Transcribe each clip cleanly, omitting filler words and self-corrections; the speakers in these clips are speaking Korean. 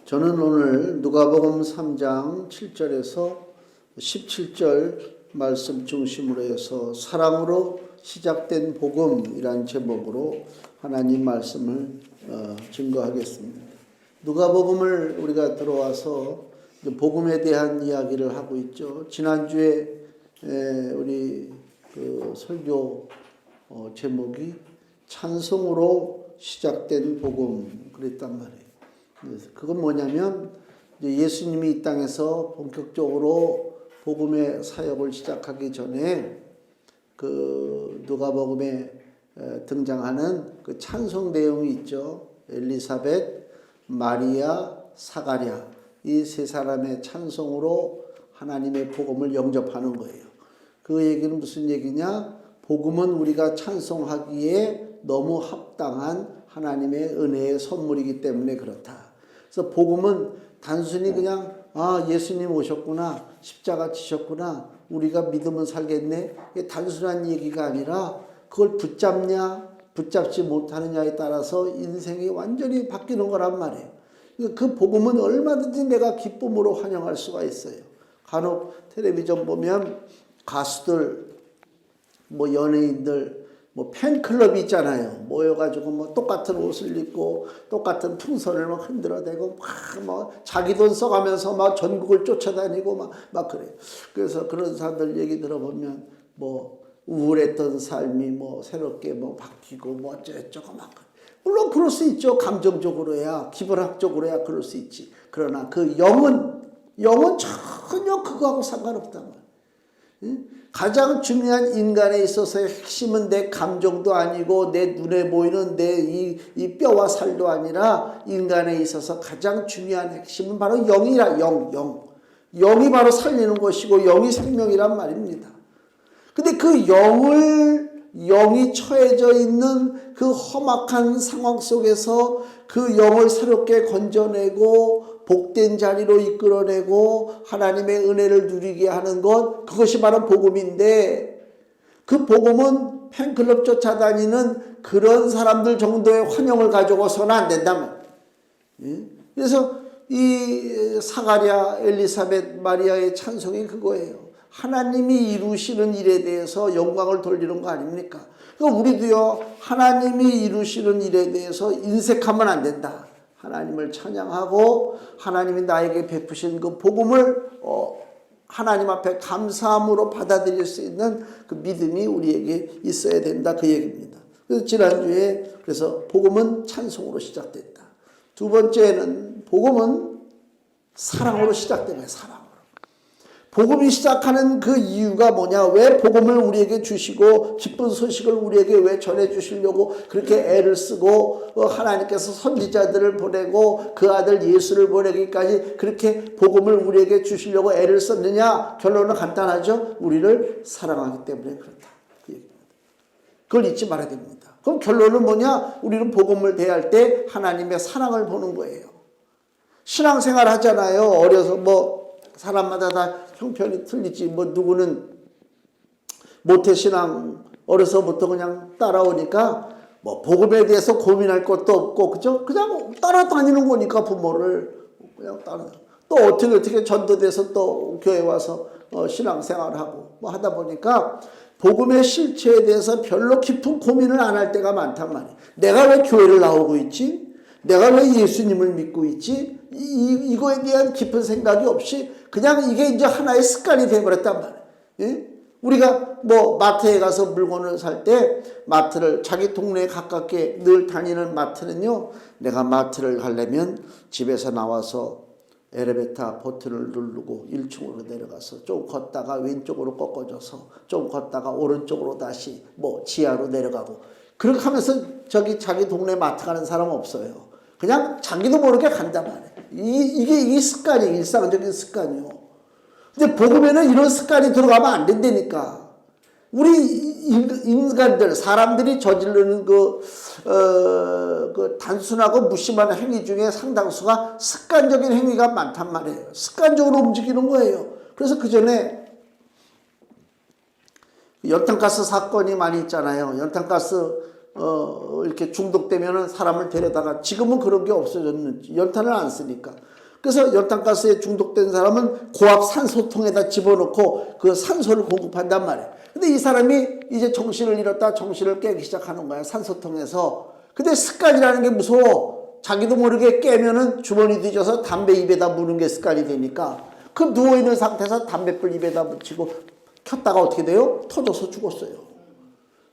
저는 오늘 누가복음 3장 7절에서 17절 말씀 중심으로 해서 사랑으로 시작된 복음이라는 제목으로 하나님 말씀을 증거하겠습니다. 누가복음을 우리가 들어와서 복음에 대한 이야기를 하고 있죠. 지난주에 우리 그 설교 제목이 찬송으로 시작된 복음 그랬단 말이에요. 그건 뭐냐면 예수님이 이 땅에서 본격적으로 복음의 사역을 시작하기 전에 그 누가복음에 등장하는 그 찬송 내용이 있죠. 엘리사벳, 마리아, 사가랴 이 세 사람의 찬송으로 하나님의 복음을 영접하는 거예요. 그 얘기는 무슨 얘기냐? 복음은 우리가 찬송하기에 너무 합당한 하나님의 은혜의 선물이기 때문에 그렇다. 그래서 복음은 단순히 그냥 예수님 오셨구나, 십자가 지셨구나, 우리가 믿으면 살겠네, 이게 단순한 얘기가 아니라 그걸 붙잡냐 붙잡지 못하느냐에 따라서 인생이 완전히 바뀌는 거란 말이에요. 그 복음은 얼마든지 내가 기쁨으로 환영할 수가 있어요. 간혹 텔레비전 보면 가수들, 연예인들, 팬클럽이 있잖아요. 모여가지고 똑같은 옷을 입고 똑같은 풍선을 흔들어대고 자기 돈 써가면서 전국을 쫓아다니고 그래요. 그래서 그런 사람들 얘기 들어보면 우울했던 삶이 새롭게 바뀌고 어쩌고 물론 그럴 수 있죠. 감정적으로야, 기본학적으로야 그럴 수 있지. 그러나 그 영은 전혀 그거하고 상관없단 말이에요. 가장 중요한 인간에 있어서의 핵심은 내 감정도 아니고 내 눈에 보이는 내 이 뼈와 살도 아니라 인간에 있어서 가장 중요한 핵심은 바로 영이라 영이 바로 살리는 것이고 영이 생명이란 말입니다. 근데 그 영이 처해져 있는 그 험악한 상황 속에서 그 영을 새롭게 건져내고 복된 자리로 이끌어내고 하나님의 은혜를 누리게 하는 것, 그것이 바로 복음인데, 그 복음은 팬클럽 쫓아다니는 그런 사람들 정도의 환영을 가져고서는 안 된단 말이에요. 그래서 이 사가랴, 엘리사벳, 마리아의 찬송이 그거예요. 하나님이 이루시는 일에 대해서 영광을 돌리는 거 아닙니까? 그러니까 우리도요, 하나님이 이루시는 일에 대해서 인색하면 안 된다. 하나님을 찬양하고 하나님이 나에게 베푸신 그 복음을 하나님 앞에 감사함으로 받아들일 수 있는 그 믿음이 우리에게 있어야 된다, 그 얘기입니다. 그래서 지난주에 복음은 찬송으로 시작됐다. 두 번째는 복음은 사랑으로 시작된 거예요. 사랑으로. 복음이 시작하는 그 이유가 뭐냐? 왜 복음을 우리에게 주시고 기쁜 소식을 우리에게 왜 전해주시려고 그렇게 애를 쓰고 하나님께서 선지자들을 보내고 그 아들 예수를 보내기까지 그렇게 복음을 우리에게 주시려고 애를 썼느냐? 결론은 간단하죠. 우리를 사랑하기 때문에 그렇다. 그걸 잊지 말아야 됩니다. 그럼 결론은 뭐냐? 우리는 복음을 대할 때 하나님의 사랑을 보는 거예요. 신앙생활 하잖아요. 어려서 사람마다 다 형편이 틀리지. 누구는 모태신앙 어려서부터 그냥 따라오니까 복음에 대해서 고민할 것도 없고, 그죠? 그냥 따라다니는 거니까 부모를 그냥 따라. 또 어떻게 전도돼서 또 교회 와서 신앙생활을 하고 하다 보니까 복음의 실체에 대해서 별로 깊은 고민을 안 할 때가 많단 말이에요. 내가 왜 교회를 나오고 있지? 내가 왜 예수님을 믿고 있지? 이거에 대한 깊은 생각이 없이 그냥 이게 이제 하나의 습관이 되어버렸단 말이에요. 예? 우리가 마트에 가서 물건을 살 때 마트를 자기 동네에 가깝게 늘 다니는 마트는요, 내가 마트를 가려면 집에서 나와서 엘리베이터 버튼을 누르고 1층으로 내려가서 좀 걷다가 왼쪽으로 꺾어져서 좀 걷다가 오른쪽으로 다시 지하로 내려가고 그렇게 하면서 자기 동네 마트 가는 사람 없어요. 그냥 자기도 모르게 간단 말이에요. 이게 습관이에요. 일상적인 습관이요. 근데 복음에는 이런 습관이 들어가면 안 된다니까. 우리 인간들, 사람들이 저지르는 그 단순하고 무심한 행위 중에 상당수가 습관적인 행위가 많단 말이에요. 습관적으로 움직이는 거예요. 그래서 그 전에 연탄가스 사건이 많이 있잖아요. 연탄가스 이렇게 중독되면은 사람을 데려다가, 지금은 그런 게 없어졌는지, 연탄을 안 쓰니까 그래서 열탄가스에 중독된 사람은 고압 산소통에다 집어넣고 그 산소를 공급한단 말이에요. 근데 이 사람이 이제 정신을 잃었다 정신을 깨기 시작하는 거야. 산소통에서. 근데 습관이라는 게 무서워. 자기도 모르게 깨면은 주머니 뒤져서 담배 입에다 무는 게 습관이 되니까 그 누워있는 상태에서 담배불 입에다 묻히고 켰다가 어떻게 돼요? 터져서 죽었어요.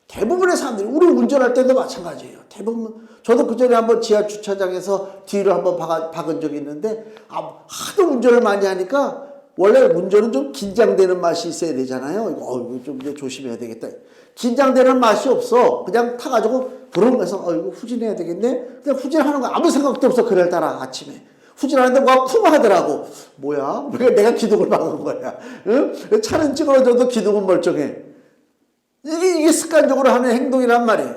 대부분의 사람들이, 우리 운전할 때도 마찬가지예요. 대부분, 저도 그 전에 한번 지하 주차장에서 뒤를 한번 박은 적이 있는데, 하도 운전을 많이 하니까, 원래 운전은 좀 긴장되는 맛이 있어야 되잖아요. 이거 좀 이제 조심해야 되겠다. 긴장되는 맛이 없어. 그냥 타가지고, 그러면서, 이거 후진해야 되겠네? 그냥 후진하는 거 아무 생각도 없어. 그날따라 아침에. 후진하는데 뭐가 쿵 하더라고. 뭐야? 내가 기둥을 박은 거야. 응? 차는 찌그러져도 기둥은 멀쩡해. 이게 습관적으로 하는 행동이란 말이에요.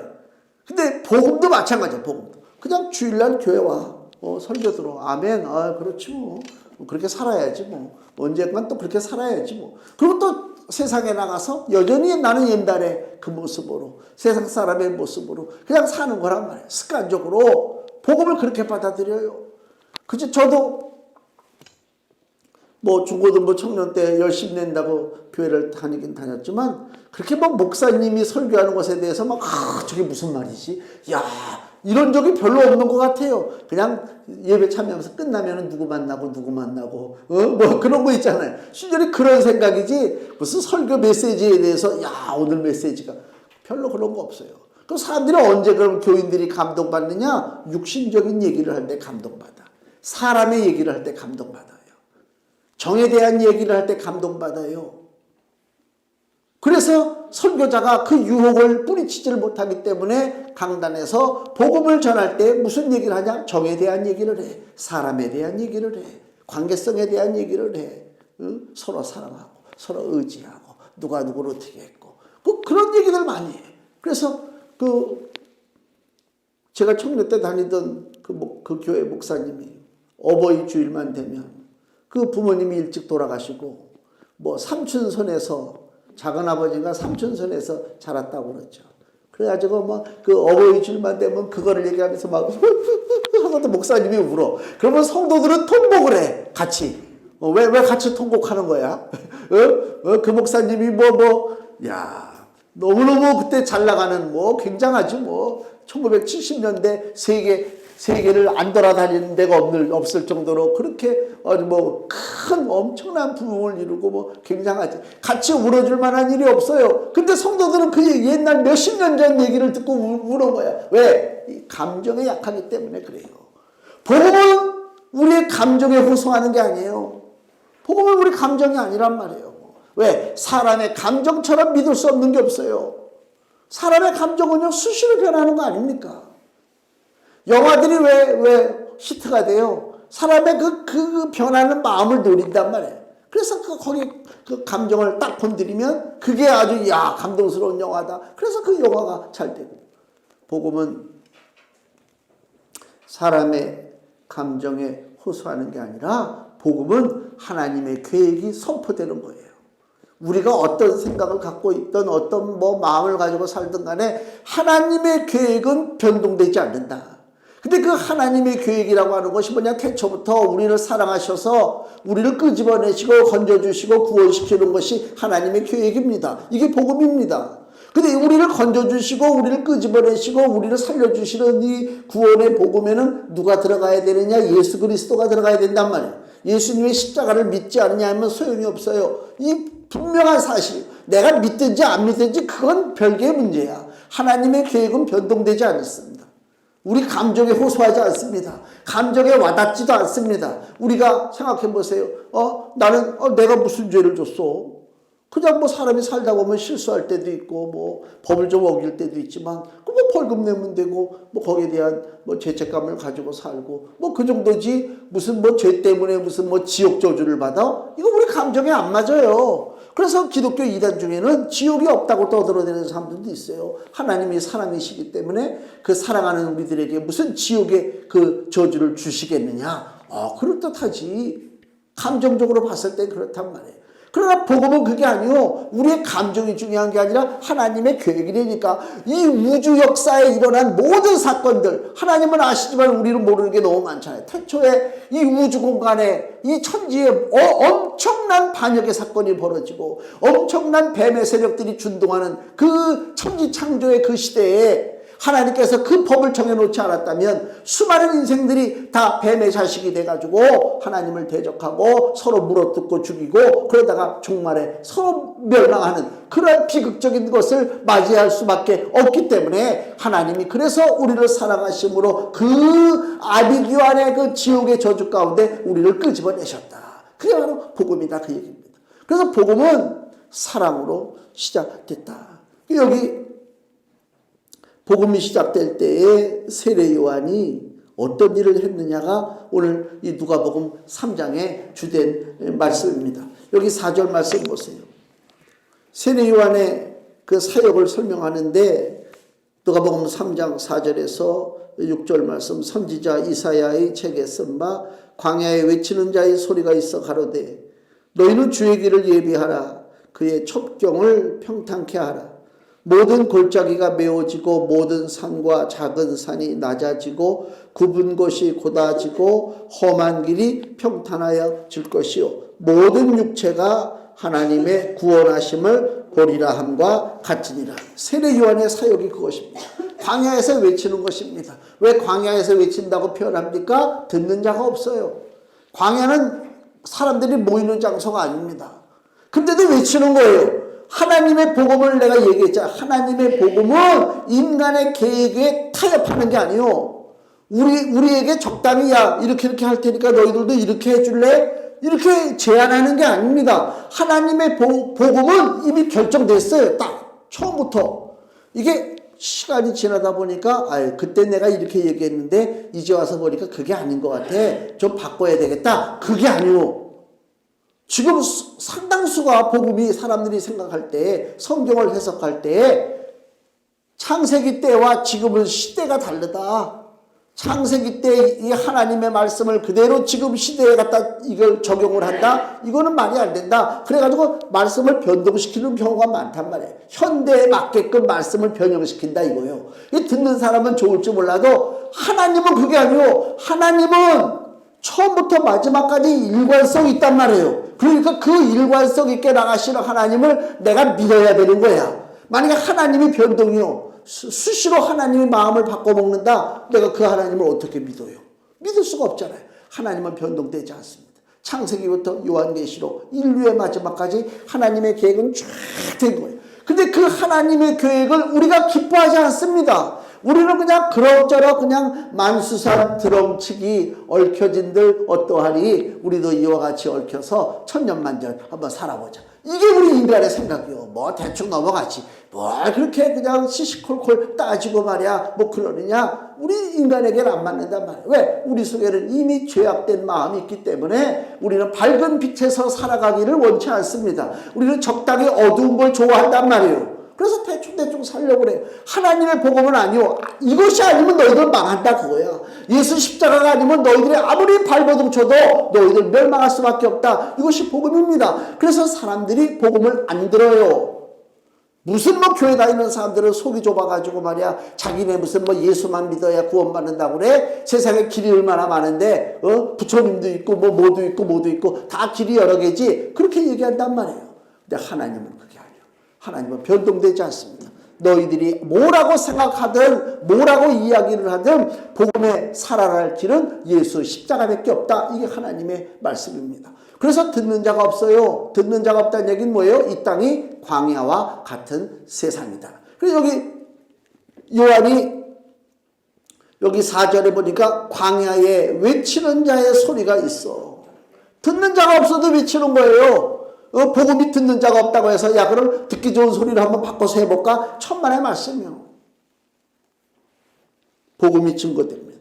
근데 복음도 마찬가지야. 복음도 그냥 주일날 교회 와, 설교 들어, 아멘, 그렇지 뭐, 그렇게 살아야지 뭐, 언젠간 또 그렇게 살아야지 뭐. 그리고 또 세상에 나가서 여전히 나는 옛날에 그 모습으로, 세상 사람의 모습으로 그냥 사는 거란 말이에요. 습관적으로 복음을 그렇게 받아들여요. 그치? 저도 뭐 중고등부 청년 때 열심히 낸다고 교회를 다니긴 다녔지만, 그렇게 막 목사님이 설교하는 것에 대해서 막 저게 무슨 말이지? 야, 이런 적이 별로 없는 것 같아요. 그냥 예배 참여하면서 끝나면은 누구 만나고 뭐 그런 거 있잖아요. 순전히 그런 생각이지 무슨 설교 메시지에 대해서 야, 오늘 메시지가 별로 그런 거 없어요. 그럼 사람들이 언제 그럼 교인들이 감동받느냐? 육신적인 얘기를 할 때 감동받아. 사람의 얘기를 할 때 감동받아요. 정에 대한 얘기를 할 때 감동받아요. 그래서 설교자가 그 유혹을 뿌리치지를 못하기 때문에 강단에서 복음을 전할 때 무슨 얘기를 하냐? 정에 대한 얘기를 해. 사람에 대한 얘기를 해. 관계성에 대한 얘기를 해. 응? 서로 사랑하고 서로 의지하고 누가 누구를 어떻게 했고 그런 얘기들 많이 해. 그래서 제가 청년 때 다니던 그 교회 목사님이 어버이 주일만 되면 그 부모님이 일찍 돌아가시고 뭐 삼춘손에서, 작은 아버지가 삼춘손에서 자랐다고 그러죠. 그래가지고 뭐 그 어버이 주일만 되면 그거를 얘기하면서 막 하고도 목사님이 울어. 그러면 성도들은 통곡을 해. 같이. 왜 같이 통곡하는 거야? 그 목사님이 야, 너무너무 그때 잘 나가는 굉장하지 1970년대 세계를 안 돌아다니는 데가 없을 정도로 그렇게 큰 엄청난 부흥을 이루고 굉장하지. 같이 울어줄 만한 일이 없어요. 근데 성도들은 그 옛날 몇십 년 전 얘기를 듣고 우는 거야. 왜? 감정에 약하기 때문에 그래요. 복음은 우리의 감정에 호소하는 게 아니에요. 복음은 우리 감정이 아니란 말이에요. 왜? 사람의 감정처럼 믿을 수 없는 게 없어요. 사람의 감정은요, 수시로 변하는 거 아닙니까? 영화들이 왜 히트가 돼요? 사람의 그 변하는 마음을 노린단 말이에요. 그래서 거기 그 감정을 딱 건드리면 그게 아주 감동스러운 영화다. 그래서 그 영화가 잘 되고. 복음은 사람의 감정에 호소하는 게 아니라 복음은 하나님의 계획이 선포되는 거예요. 우리가 어떤 생각을 갖고 있든 어떤 마음을 가지고 살든 간에 하나님의 계획은 변동되지 않는다. 근데 그 하나님의 계획이라고 하는 것이 뭐냐? 태초부터 우리를 사랑하셔서 우리를 끄집어내시고 건져주시고 구원시키는 것이 하나님의 계획입니다. 이게 복음입니다. 근데 우리를 건져주시고 우리를 끄집어내시고 우리를 살려주시는 이 구원의 복음에는 누가 들어가야 되느냐? 예수 그리스도가 들어가야 된단 말이에요. 예수님의 십자가를 믿지 않느냐 하면 소용이 없어요. 이 분명한 사실, 내가 믿든지 안 믿든지 그건 별개의 문제야. 하나님의 계획은 변동되지 않습니다. 우리 감정에 호소하지 않습니다. 감정에 와닿지도 않습니다. 우리가 생각해 보세요. 나는 내가 무슨 죄를 줬어? 그냥 사람이 살다 보면 실수할 때도 있고 법을 좀 어길 때도 있지만 벌금 내면 되고 거기에 대한 죄책감을 가지고 살고 그 정도지. 무슨 죄 때문에 무슨 지옥 저주를 받아? 이거 우리 감정에 안 맞아요. 그래서 기독교 이단 중에는 지옥이 없다고 떠들어대는 사람들도 있어요. 하나님이 사랑이시기 때문에 그 사랑하는 우리들에게 무슨 지옥의 그 저주를 주시겠느냐? 그럴듯하지. 감정적으로 봤을 때 그렇단 말이에요. 그러나 복음은 그게 아니요. 우리의 감정이 중요한 게 아니라 하나님의 계획이니까 이 우주 역사에 일어난 모든 사건들, 하나님은 아시지만 우리는 모르는 게 너무 많잖아요. 태초에 이 우주 공간에 이 천지에 엄청난 반역의 사건이 벌어지고 엄청난 뱀의 세력들이 준동하는 그 천지 창조의 그 시대에 하나님께서 그 법을 정해놓지 않았다면 수많은 인생들이 다 뱀의 자식이 돼가지고 하나님을 대적하고 서로 물어뜯고 죽이고 그러다가 종말에 서로 멸망하는 그런 비극적인 것을 맞이할 수밖에 없기 때문에 하나님이 그래서 우리를 사랑하심으로 그 아비규환의 그 지옥의 저주 가운데 우리를 끄집어내셨다. 그게 바로 복음이다 그 얘기입니다. 그래서 복음은 사랑으로 시작됐다. 여기 복음이 시작될 때에 세례 요한이 어떤 일을 했느냐가 오늘 이 누가복음 3장의 주된 말씀입니다. 여기 4절 말씀 보세요. 세례 요한의 그 사역을 설명하는데 누가복음 3장 4절에서 6절 말씀, 선지자 이사야의 책에 쓴 바 광야에 외치는 자의 소리가 있어 가로되 너희는 주의 길을 예비하라. 그의 첩경을 평탄케 하라. 모든 골짜기가 메워지고 모든 산과 작은 산이 낮아지고 굽은 곳이 곧아지고 험한 길이 평탄하여 질 것이요 모든 육체가 하나님의 구원하심을 보리라 함과 같으니라. 세례 요한의 사역이 그것입니다. 광야에서 외치는 것입니다. 왜 광야에서 외친다고 표현합니까? 듣는 자가 없어요. 광야는 사람들이 모이는 장소가 아닙니다. 근데도 외치는 거예요. 하나님의 복음을 내가 얘기했잖아. 하나님의 복음은 인간의 계획에 타협하는 게 아니요. 우리에게 적당히 야 이렇게 할 테니까 너희들도 이렇게 해줄래? 이렇게 제안하는 게 아닙니다. 하나님의 복음은 이미 결정됐어요. 딱 처음부터. 이게 시간이 지나다 보니까 그때 내가 이렇게 얘기했는데 이제 와서 보니까 그게 아닌 것 같아. 좀 바꿔야 되겠다. 그게 아니요. 지금 상당수가 복음이 사람들이 생각할 때 성경을 해석할 때 창세기 때와 지금은 시대가 다르다. 창세기 때 이 하나님의 말씀을 그대로 지금 시대에 갖다 이걸 적용을 한다? 이거는 말이 안 된다. 그래가지고 말씀을 변동시키는 경우가 많단 말이에요. 현대에 맞게끔 말씀을 변형시킨다 이거예요. 듣는 사람은 좋을지 몰라도 하나님은 그게 아니고 하나님은 처음부터 마지막까지 일관성이 있단 말이에요. 그러니까 그 일관성 있게 나가시는 하나님을 내가 믿어야 되는 거야. 만약에 하나님이 변동이요. 수시로 하나님의 마음을 바꿔먹는다. 내가 그 하나님을 어떻게 믿어요? 믿을 수가 없잖아요. 하나님은 변동되지 않습니다. 창세기부터 요한계시록 인류의 마지막까지 하나님의 계획은 쫙 된 거예요. 근데 그 하나님의 계획을 우리가 기뻐하지 않습니다. 우리는 그냥 그럭저럭 그냥 만수산 드렁치기 얽혀진들 어떠하니 우리도 이와 같이 얽혀서 천년만년 한번 살아보자. 이게 우리 인간의 생각이요. 뭐 대충 넘어가지. 뭘 그렇게 그냥 시시콜콜 따지고 말이야. 뭐 그러느냐. 우리 인간에게는 안 맞는단 말이야. 왜? 우리 속에는 이미 죄악된 마음이 있기 때문에 우리는 밝은 빛에서 살아가기를 원치 않습니다. 우리는 적당히 어두운 걸 좋아한단 말이에요. 그래서 대충 살려고 그래요. 하나님의 복음은 아니요. 이것이 아니면 너희들 망한다 그거야. 예수 십자가가 아니면 너희들이 아무리 발버둥 쳐도 너희들 멸망할 수밖에 없다. 이것이 복음입니다. 그래서 사람들이 복음을 안 들어요. 무슨 뭐 교회 다니는 사람들은 속이 좁아가지고 말이야. 자기네 무슨 뭐 예수만 믿어야 구원받는다고 그래. 세상에 길이 얼마나 많은데 부처님도 있고 뭐 뭐도 있고 다 길이 여러 개지. 그렇게 얘기한단 말이에요. 근데 하나님은 그게 아니에요. 하나님은 변동되지 않습니다. 너희들이 뭐라고 생각하든 뭐라고 이야기를 하든 복음에 살아갈 길은 예수 십자가밖에 없다. 이게 하나님의 말씀입니다. 그래서 듣는 자가 없어요. 듣는 자가 없다는 얘기는 뭐예요? 이 땅이 광야와 같은 세상이다. 그래서 여기 요한이 여기 4절에 보니까 광야에 외치는 자의 소리가 있어. 듣는 자가 없어도 외치는 거예요. 복음이 듣는 자가 없다고 해서 야 그럼 듣기 좋은 소리를 한번 바꿔서 해볼까? 천만의 말씀이요. 복음이 증거됩니다.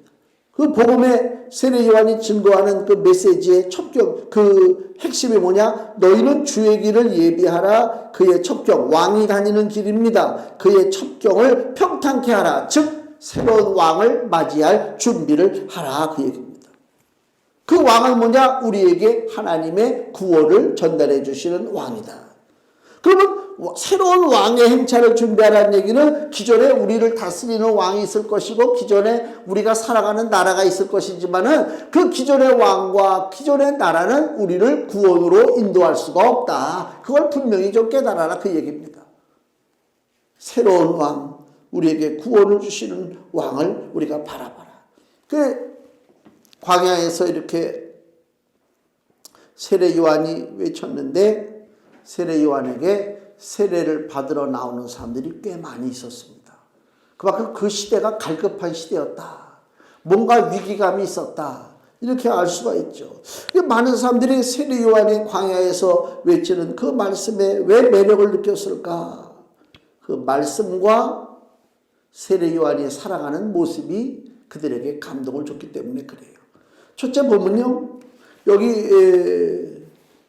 그 복음의 세례 요한이 증거하는 그 메시지의 첩경 그 핵심이 뭐냐? 너희는 주의 길을 예비하라. 그의 첩경 왕이 다니는 길입니다. 그의 첩경을 평탄케 하라. 즉 새로운 왕을 맞이할 준비를 하라 그 얘기입니다. 그 왕은 뭐냐? 우리에게 하나님의 구원을 전달해 주시는 왕이다. 그러면 새로운 왕의 행차를 준비하라는 얘기는 기존에 우리를 다스리는 왕이 있을 것이고 기존에 우리가 살아가는 나라가 있을 것이지만은 그 기존의 왕과 기존의 나라는 우리를 구원으로 인도할 수가 없다. 그걸 분명히 좀 깨달아라 그 얘기입니다. 새로운 왕, 우리에게 구원을 주시는 왕을 우리가 바라봐라. 그 광야에서 이렇게 세례 요한이 외쳤는데 세례 요한에게 세례를 받으러 나오는 사람들이 꽤 많이 있었습니다. 그만큼 그 시대가 갈급한 시대였다. 뭔가 위기감이 있었다. 이렇게 알 수가 있죠. 많은 사람들이 세례 요한이 광야에서 외치는 그 말씀에 왜 매력을 느꼈을까? 그 말씀과 세례 요한이 살아가는 모습이 그들에게 감동을 줬기 때문에 그래요. 첫째 보면요. 여기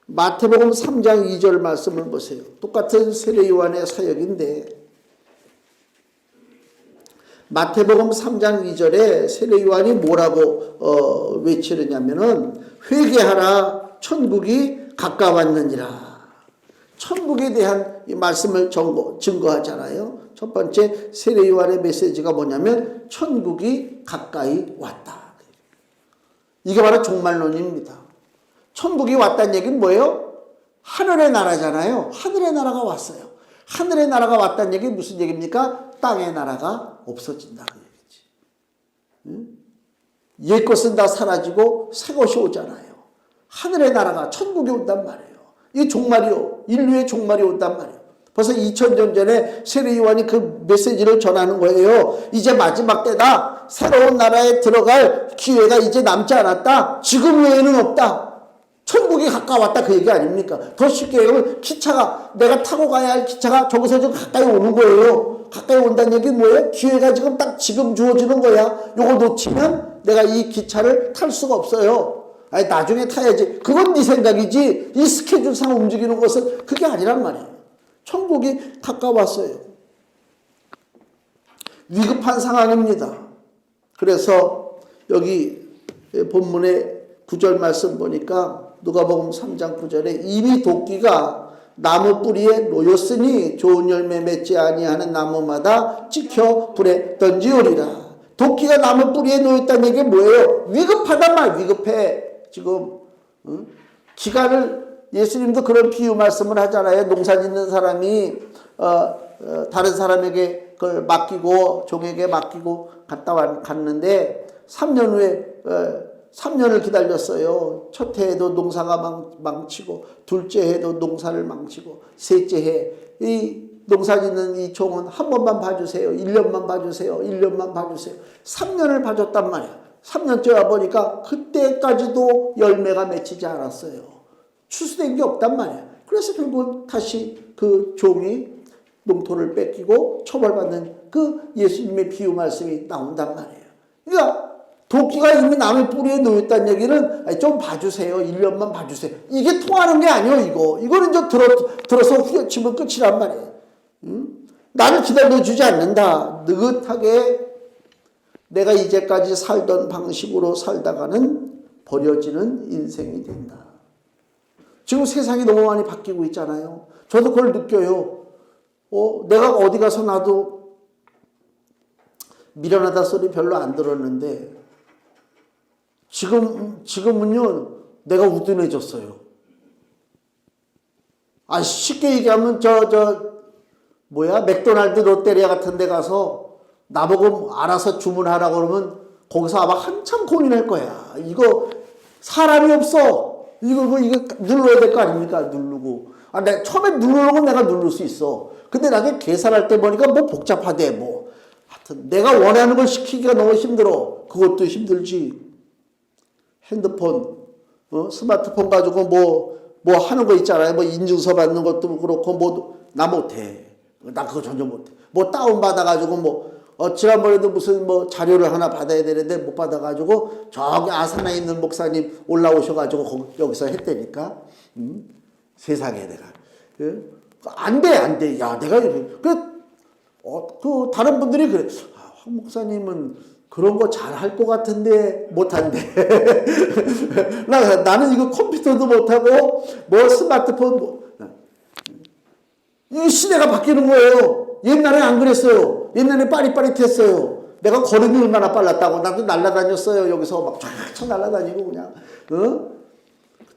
마태복음 3장 2절 말씀을 보세요. 똑같은 세례 요한의 사역인데 마태복음 3장 2절에 세례 요한이 뭐라고 외치느냐면은 회개하라 천국이 가까웠느니라. 천국에 대한 이 말씀을 증거하잖아요. 첫 번째 세례 요한의 메시지가 뭐냐면 천국이 가까이 왔다. 이게 바로 종말론입니다. 천국이 왔다는 얘기는 뭐예요? 하늘의 나라잖아요. 하늘의 나라가 왔어요. 하늘의 나라가 왔다는 얘기는 무슨 얘기입니까? 땅의 나라가 없어진다 그 얘기지. 응? 옛 것은 다 사라지고 새 것이 오잖아요. 하늘의 나라가 천국이 온단 말이에요. 이 종말이요. 인류의 종말이 온단 말이에요. 벌써 2000년 전에 세례 요한이 그 메시지를 전하는 거예요. 이제 마지막 때다. 새로운 나라에 들어갈 기회가 이제 남지 않았다. 지금 외에는 없다. 천국이 가까웠다 그 얘기 아닙니까? 더 쉽게 얘기하면 기차가 내가 타고 가야 할 기차가 저기서 좀 가까이 오는 거예요. 가까이 온다는 얘기는 뭐예요? 기회가 지금 딱 지금 주어지는 거야. 요거 놓치면 내가 이 기차를 탈 수가 없어요. 아니 나중에 타야지. 그건 네 생각이지. 이 스케줄상 움직이는 것은 그게 아니란 말이에요. 천국이 가까웠어요. 위급한 상황입니다. 그래서 여기 본문의 9절 말씀 보니까 누가복음 3장 9절에 이미 도끼가 나무 뿌리에 놓였으니 좋은 열매 맺지 아니하는 나무마다 찍혀 불에 던지오리라. 도끼가 나무 뿌리에 놓였다는 얘기 뭐예요? 위급하단 말. 위급해. 지금 기간을 예수님도 그런 비유 말씀을 하잖아요. 농사 짓는 사람이 다른 사람에게 그걸 맡기고 종에게 맡기고 갔는데 3년 후에 3년을 기다렸어요. 첫 해에도 농사가 망치고 둘째 해도 농사를 망치고 셋째 해 이 농사 짓는 이 종은 한 번만 봐주세요. 1년만 봐주세요. 1년만 봐주세요. 3년을 봐줬단 말이야. 3년째 와보니까 그때까지도 열매가 맺히지 않았어요. 추수된 게 없단 말이야. 그래서 결국은 다시 그 종이 농토를 뺏기고 처벌받는 그 예수님의 비유 말씀이 나온단 말이에요. 그러니까 도끼가 이미 나무 뿌리에 놓였다는 얘기는 좀 봐주세요. 1년만 봐주세요. 이게 통하는 게 아니에요, 이거. 이거는 이제 들어서 후려치면 끝이란 말이에요. 나를 기다려주지 않는다. 느긋하게 내가 이제까지 살던 방식으로 살다가는 버려지는 인생이 된다. 지금 세상이 너무 많이 바뀌고 있잖아요. 저도 그걸 느껴요. 내가 어디 가서 나도 미련하다 소리 별로 안 들었는데 지금은요 내가 우둔해졌어요. 쉽게 얘기하면 맥도날드 롯데리아 같은 데 가서 나보고 알아서 주문하라고 그러면 거기서 아마 한참 고민할 거야. 이거 사람이 없어. 이거 눌러야 될 거 아닙니까? 누르고. 내가 처음에 누르려고 내가 누를 수 있어. 근데 나중에 계산할 때 보니까 복잡하대 하여튼 내가 원하는 걸 시키기가 너무 힘들어. 그것도 힘들지. 핸드폰, 스마트폰 가지고 뭐 하는 거 있잖아요. 인증서 받는 것도 그렇고 나 못해. 나 그거 전혀 못해. 다운 받아가지고 지난번에도 무슨 자료를 하나 받아야 되는데 못 받아가지고 저기 아산에 있는 목사님 올라오셔가지고 여기서 했다니까. 세상에 내가. 안 돼. 야, 내가 다른 분들이 그래. 황 목사님은 그런 거 잘 할 것 같은데 못한대. 나는 이거 컴퓨터도 못하고 뭐 스마트폰 이 시대가 바뀌는 거예요. 옛날에 안 그랬어요. 옛날에 빠릿빠릿했어요. 내가 걸음이 얼마나 빨랐다고. 나도 날아다녔어요. 여기서 막 쫙쫙 날아다니고 그냥.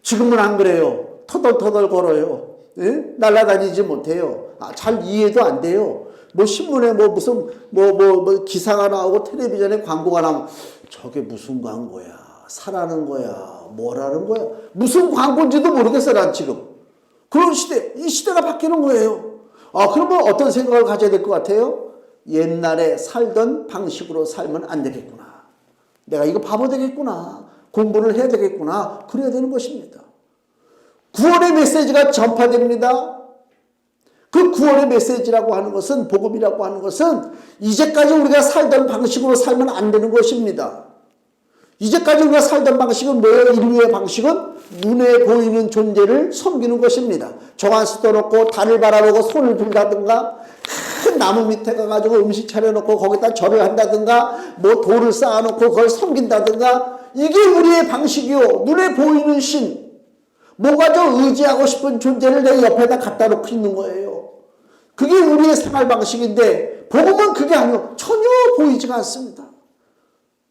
지금은 안 그래요. 터덜터덜 걸어요. 예? 날아다니지 못해요. 잘 이해도 안 돼요. 뭐 신문에 뭐 무슨 뭐 기사가 나오고 텔레비전에 광고가 나오면 저게 무슨 광고야? 사라는 거야? 뭐라는 거야? 무슨 광고인지도 모르겠어 난 지금. 그런 시대, 이 시대가 바뀌는 거예요. 그러면 어떤 생각을 가져야 될 것 같아요? 옛날에 살던 방식으로 살면 안 되겠구나. 내가 이거 바보 되겠구나. 공부를 해야 되겠구나. 그래야 되는 것입니다. 구원의 메시지가 전파됩니다. 그 구원의 메시지라고 하는 것은, 복음이라고 하는 것은 이제까지 우리가 살던 방식으로 살면 안 되는 것입니다. 이제까지 우리가 살던 방식은 뭐예요? 인류의 방식은 눈에 보이는 존재를 섬기는 것입니다. 정한수 떠놓고 달을 바라보고 손을 들다든가, 큰 나무 밑에 가가지고 음식 차려놓고 거기다 절을 한다든가, 뭐 돌을 쌓아놓고 그걸 섬긴다든가, 이게 우리의 방식이요. 눈에 보이는 신, 뭔가 좀 의지하고 싶은 존재를 내 옆에다 갖다 놓고 있는 거예요. 그게 우리의 생활 방식인데, 복음은 그게 아니요. 전혀 보이지가 않습니다.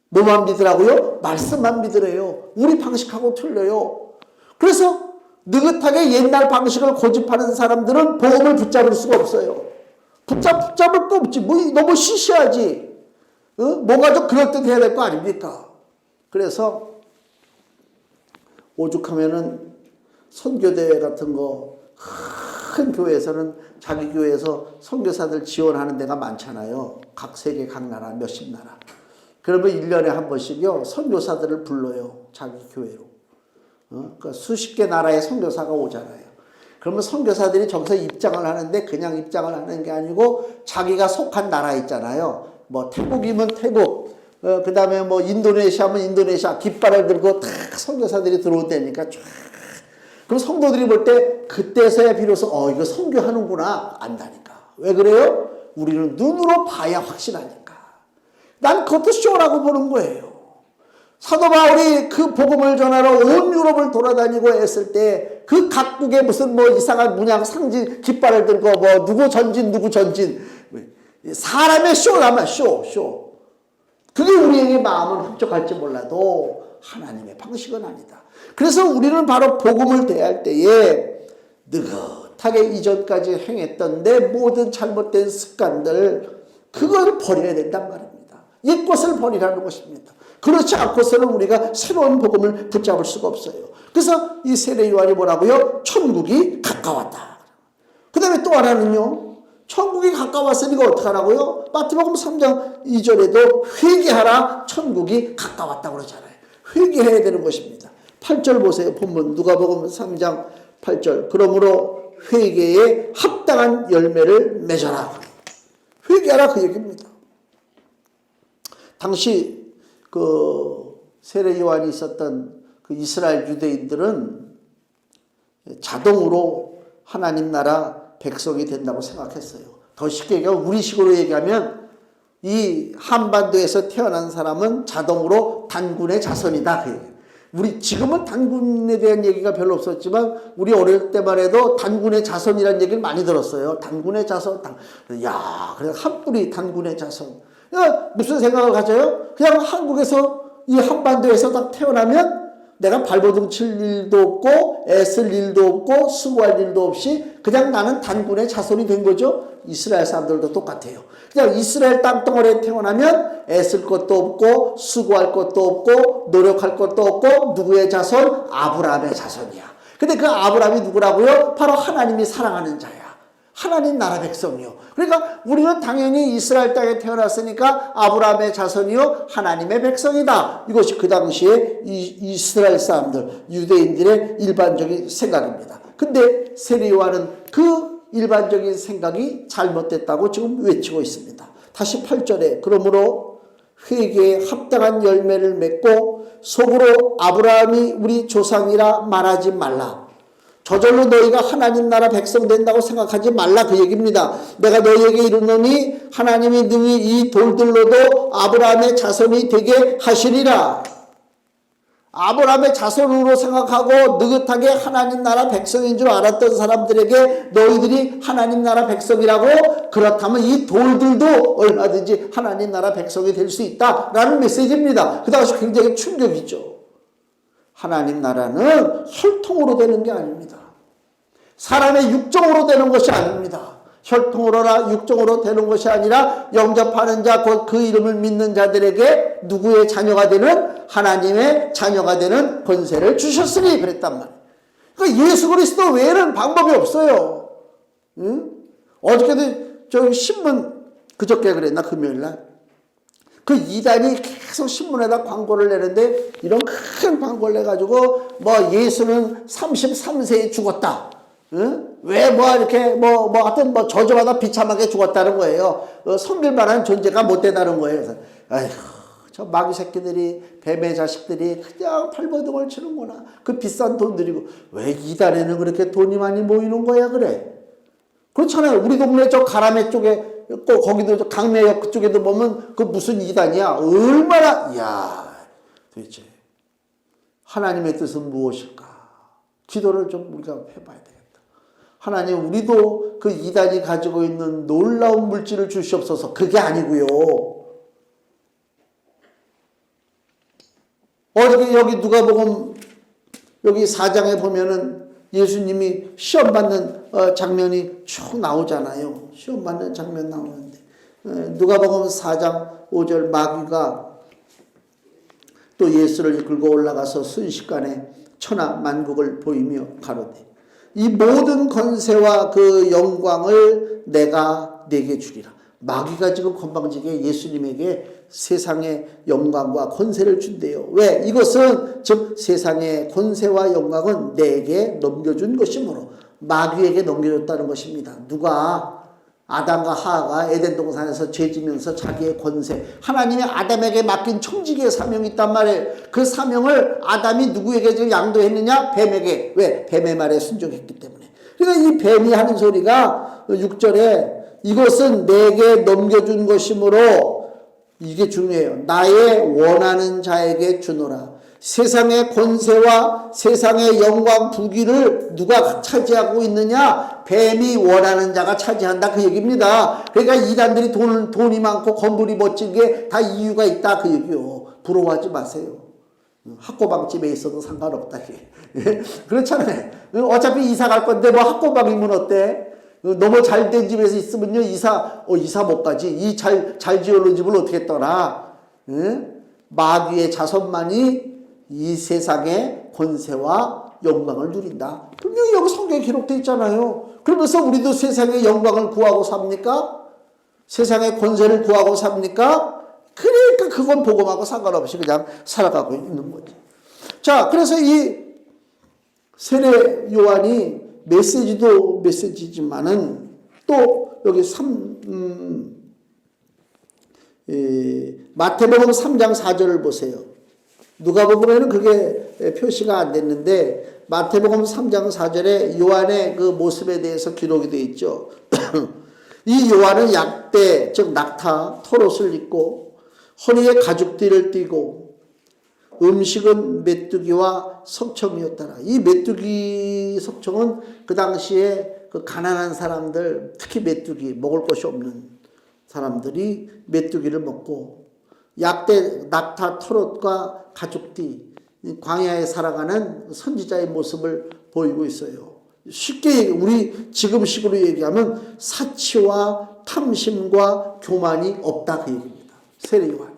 뭐만 믿으라고요? 말씀만 믿으래요. 우리 방식하고 틀려요. 그래서 느긋하게 옛날 방식을 고집하는 사람들은 복음을 붙잡을 수가 없어요. 붙잡을 거 없지. 뭐 너무 시시하지. 뭔가 좀 그럴듯해야 될 거 아닙니까? 그래서 오죽하면은 선교대 같은 거 큰 교회에서는 자기 교회에서 선교사들 지원하는 데가 많잖아요. 각 세계 각 나라 몇십 나라. 그러면 1년에 한 번씩요 선교사들을 불러요. 자기 교회로. 그러니까 수십 개 나라의 선교사가 오잖아요. 그러면 선교사들이 저기서 입장을 하는데 그냥 입장을 하는 게 아니고 자기가 속한 나라 있잖아요. 뭐 태국이면 태국, 그 다음에 뭐 인도네시아면 인도네시아 깃발을 들고 탁 선교사들이 들어온다니까 쫙. 그럼 성도들이 볼 때 그때서야 비로소 이거 선교하는구나 안다니까. 왜 그래요? 우리는 눈으로 봐야 확신하니까. 난 그것도 쇼라고 보는 거예요. 사도 바울이 그 복음을 전하러 온 유럽을 돌아다니고 했을 때 그 각국의 무슨 뭐 이상한 문양 상징 깃발을 들고 뭐 누구 전진 사람의 쇼라면 쇼. 그게 우리에게 마음은 흡족할지 몰라도 하나님의 방식은 아니다. 그래서 우리는 바로 복음을 대할 때에 느긋하게 이전까지 행했던 내 모든 잘못된 습관들 그걸 버려야 된단 말입니다. 옛것을 버리라는 것입니다. 그렇지 않고서는 우리가 새로운 복음을 붙잡을 수가 없어요. 그래서 이 세례 요한이 뭐라고요? 천국이 가까웠다. 그 다음에 또 하나는요. 천국이 가까웠으니까 어떡하라고요? 마태복음 3장 2절에도 회개하라 천국이 가까웠다고 그러잖아요. 회개해야 되는 것입니다. 8절 보세요. 본문 누가복음 3장 8절. 그러므로 회개에 합당한 열매를 맺어라. 회개하라 그 얘기입니다. 당시 그 세례 요한이 있었던 그 이스라엘 유대인들은 자동으로 하나님 나라 백성이 된다고 생각했어요. 더 쉽게 얘기하면 우리식으로 얘기하면 이 한반도에서 태어난 사람은 자동으로 단군의 자손이다. 그 얘기예요. 우리 지금은 단군에 대한 얘기가 별로 없었지만 우리 어릴 때만 해도 단군의 자손이라는 얘기를 많이 들었어요. 단군의 자손. 야, 그래 한 뿌리 단군의 자손. 무슨 생각을 가져요? 그냥 한국에서 이 한반도에서 딱 태어나면 내가 발버둥 칠 일도 없고 애쓸 일도 없고 수고할 일도 없이 그냥 나는 단군의 자손이 된 거죠. 이스라엘 사람들도 똑같아요. 그냥 이스라엘 땅덩어리에 태어나면 애쓸 것도 없고 수고할 것도 없고 노력할 것도 없고 누구의 자손? 아브라함의 자손이야. 근데 그 아브라함이 누구라고요? 바로 하나님이 사랑하는 자야. 하나님 나라 백성이요. 그러니까 우리는 당연히 이스라엘 땅에 태어났으니까 아브라함의 자손이요 하나님의 백성이다. 이것이 그 당시에 이스라엘 사람들 유대인들의 일반적인 생각입니다. 근데 세례 요한은 그 일반적인 생각이 잘못됐다고 지금 외치고 있습니다. 다시 8절에 그러므로 회개에 합당한 열매를 맺고 속으로 아브라함이 우리 조상이라 말하지 말라. 저절로 너희가 하나님 나라 백성 된다고 생각하지 말라 그 얘기입니다. 내가 너희에게 이르노니 하나님이 능히 이 돌들로도 아브라함의 자손이 되게 하시리라. 아브라함의 자손으로 생각하고 느긋하게 하나님 나라 백성인 줄 알았던 사람들에게 너희들이 하나님 나라 백성이라고, 그렇다면 이 돌들도 얼마든지 하나님 나라 백성이 될 수 있다라는 메시지입니다. 그 당시 굉장히 충격이죠. 하나님 나라는 혈통으로 되는 게 아닙니다. 사람의 육정으로 되는 것이 아닙니다. 혈통으로나 육정으로 되는 것이 아니라 영접하는 자, 그 이름을 믿는 자들에게 누구의 자녀가 되는, 하나님의 자녀가 되는 권세를 주셨으니 그랬단 말이에요. 그러니까 예수 그리스도 외에는 방법이 없어요. 응? 어저께도 저 신문, 그저께 그랬나, 금요일날 그 이단이 계속 신문에다 광고를 내는데, 이런 큰 광고를 내가지고 뭐 예수는 33세에 죽었다. 응? 왜 뭐 이렇게 하여튼 저주받아 비참하게 죽었다는 거예요. 섬길 만한 존재가 못 되다는 거예요. 그래서 아이고, 저 마귀 새끼들이, 뱀의 자식들이 그냥 발버둥을 치는구나. 그 비싼 돈 들이고. 왜 이단에는 그렇게 돈이 많이 모이는 거야 그래? 그렇잖아요. 우리 동네 저 가라매 쪽에, 또 거기도 저 강매역 그쪽에도 보면 그 무슨 이단이야. 얼마나, 이야, 도대체 하나님의 뜻은 무엇일까? 기도를 좀 우리가 해봐야 되겠다. 하나님, 우리도 그 이단이 가지고 있는 놀라운 물질을 주시옵소서. 그게 아니고요. 어저께 여기 누가복음 여기 4장에 보면은 예수님이 시험 받는 장면이 쭉 나오잖아요. 시험 받는 장면 나오는데, 누가복음 4장 5절, 마귀가 또 예수를 이끌고 올라가서 순식간에 천하 만국을 보이며 가로되 이 모든 권세와 그 영광을 내가 네게 주리라. 마귀가 지금 건방지게 예수님에게 세상의 영광과 권세를 준대요. 왜? 이것은 즉 세상의 권세와 영광은 내게 넘겨준 것이므로, 마귀에게 넘겨줬다는 것입니다. 누가? 아담과 하와가 에덴 동산에서 죄지면서 자기의 권세, 하나님이 아담에게 맡긴 청지기의 사명이 있단 말이에요. 그 사명을 아담이 누구에게 지금 양도했느냐? 뱀에게. 왜? 뱀의 말에 순종했기 때문에. 그러니까 이 뱀이 하는 소리가 6절에 이것은 내게 넘겨준 것이므로, 이게 중요해요. 나의 원하는 자에게 주노라. 세상의 권세와 세상의 영광 부귀를 누가 차지하고 있느냐? 뱀이 원하는 자가 차지한다 그 얘기입니다. 그러니까 이단들이 돈이 많고 건물이 멋진 게 다 이유가 있다 그 얘기요. 부러워하지 마세요. 학고방집에 있어도 상관없다. 그렇잖아요. 어차피 이사 갈 건데 뭐 학고방이면 어때? 너무 잘된 집에서 있으면요, 이사 못 가지. 이 잘 지어놓은 집을 어떻게 떠나? 마귀의 자손만이 이 세상의 권세와 영광을 누린다. 분명히 여기 성경에 기록되어 있잖아요. 그러면서 우리도 세상의 영광을 구하고 삽니까? 세상의 권세를 구하고 삽니까? 그러니까 그건 복음하고 상관없이 그냥 살아가고 있는 거지. 자, 그래서 이 세례 요한이 메시지도 메시지지만은 또 여기 마태복음 3장 4절을 보세요. 누가복음에는 그게 표시가 안 됐는데 마태복음 3장 4절에 요한의 그 모습에 대해서 기록이 되어 있죠. 이 요한은 약대, 즉 낙타, 털옷을 입고 허리에 가죽띠를 띠고 음식은 메뚜기와 석청이었더라. 이 메뚜기 석청은 그 당시에 그 가난한 사람들, 특히 메뚜기, 먹을 것이 없는 사람들이 메뚜기를 먹고, 약대, 낙타, 털옷과 가죽띠, 광야에 살아가는 선지자의 모습을 보이고 있어요. 쉽게 우리 지금식으로 얘기하면 사치와 탐심과 교만이 없다 그 얘기입니다. 세례 요한이.